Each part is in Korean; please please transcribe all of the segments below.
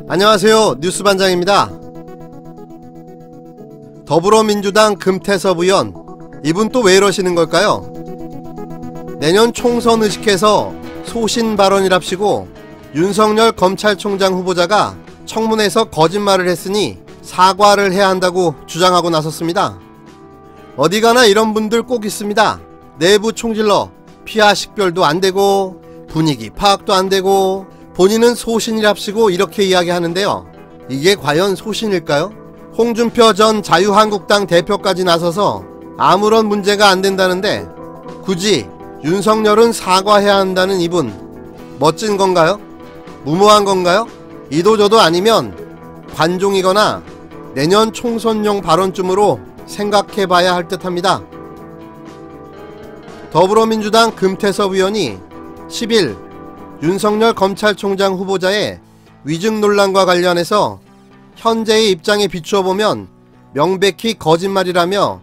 안녕하세요, 뉴스반장입니다. 더불어민주당 금태섭 의원, 이분 또 왜 이러시는 걸까요? 내년 총선 의식해서 소신 발언이랍시고 윤석열 검찰총장 후보자가 청문회에서 거짓말을 했으니 사과를 해야 한다고 주장하고 나섰습니다. 어디 가나 이런 분들 꼭 있습니다. 내부 총질러 피하 식별도 안되고 분위기 파악도 안되고 본인은 소신이랍시고 이렇게 이야기하는데요. 이게 과연 소신일까요? 홍준표 전 자유한국당 대표까지 나서서 아무런 문제가 안된다는데 굳이 윤석열은 사과해야 한다는 이분, 멋진 건가요? 무모한 건가요? 이도저도 아니면 관종이거나 내년 총선용 발언쯤으로 생각해봐야 할 듯합니다. 더불어민주당 금태섭 의원이 10일 윤석열 검찰총장 후보자의 위증 논란과 관련해서 현재의 입장에 비추어보면 명백히 거짓말이라며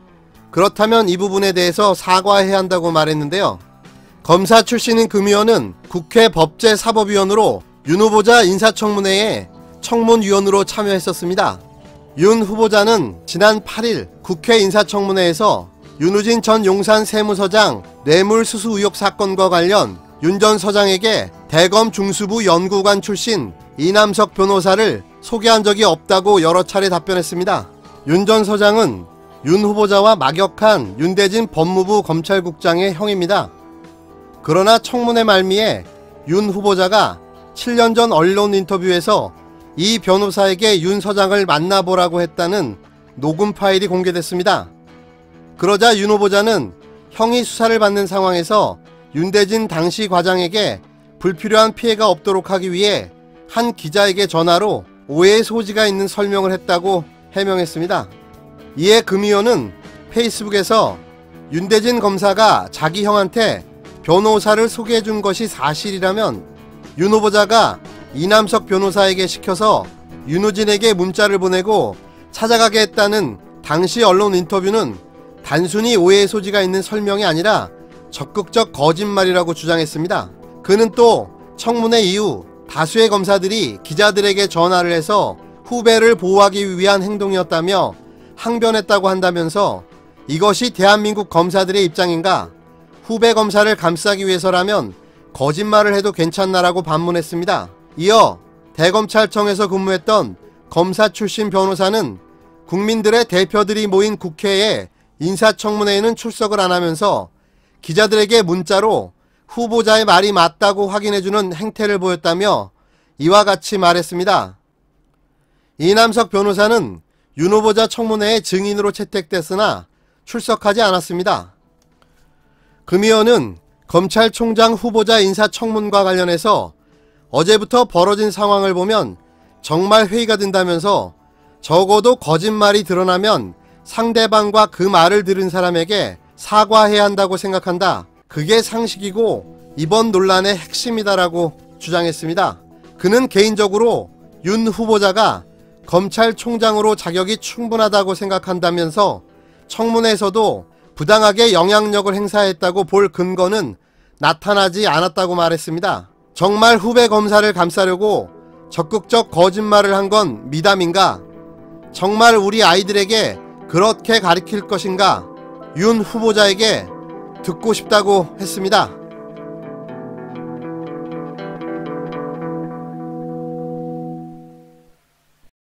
그렇다면 이 부분에 대해서 사과해야 한다고 말했는데요. 검사 출신인 금 의원은 국회 법제사법위원으로 윤 후보자 인사청문회에 청문위원으로 참여했었습니다. 윤 후보자는 지난 8일 국회 인사청문회에서 윤우진 전 용산 세무서장 뇌물수수 의혹 사건과 관련 윤 전 서장에게 대검 중수부 연구관 출신 이남석 변호사를 소개한 적이 없다고 여러 차례 답변했습니다. 윤 전 서장은 윤 후보자와 막역한 윤대진 법무부 검찰국장의 형입니다. 그러나 청문회 말미에 윤 후보자가 7년 전 언론 인터뷰에서 이 변호사에게 윤 서장을 만나보라고 했다는 녹음 파일이 공개됐습니다. 그러자 윤 후보자는 형이 수사를 받는 상황에서 윤대진 당시 과장에게 불필요한 피해가 없도록 하기 위해 한 기자에게 전화로 오해의 소지가 있는 설명을 했다고 해명했습니다. 이에 금 의원은 페이스북에서 윤대진 검사가 자기 형한테 변호사를 소개해준 것이 사실이라면 윤 후보자가 이남석 변호사에게 시켜서 윤우진에게 문자를 보내고 찾아가게 했다는 당시 언론 인터뷰는 단순히 오해의 소지가 있는 설명이 아니라 적극적 거짓말이라고 주장했습니다. 그는 또 청문회 이후 다수의 검사들이 기자들에게 전화를 해서 후배를 보호하기 위한 행동이었다며 항변했다고 한다면서 이것이 대한민국 검사들의 입장인가? 후배 검사를 감싸기 위해서라면 거짓말을 해도 괜찮나라고 반문했습니다. 이어 대검찰청에서 근무했던 검사 출신 변호사는 국민들의 대표들이 모인 국회에 인사청문회에는 출석을 안 하면서 기자들에게 문자로 후보자의 말이 맞다고 확인해주는 행태를 보였다며 이와 같이 말했습니다. 이남석 변호사는 윤 후보자 청문회에 증인으로 채택됐으나 출석하지 않았습니다. 금 의원은 검찰총장 후보자 인사청문과 관련해서 어제부터 벌어진 상황을 보면 정말 회의가 된다면서 적어도 거짓말이 드러나면 상대방과 그 말을 들은 사람에게 사과해야 한다고 생각한다. 그게 상식이고 이번 논란의 핵심이다라고 주장했습니다. 그는 개인적으로 윤 후보자가 검찰총장으로 자격이 충분하다고 생각한다면서 청문회에서도 부당하게 영향력을 행사했다고 볼 근거는 나타나지 않았다고 말했습니다. 정말 후배 검사를 감싸려고 적극적 거짓말을 한 건 미담인가? 정말 우리 아이들에게 그렇게 가르칠 것인가? 윤 후보자에게 듣고 싶다고 했습니다.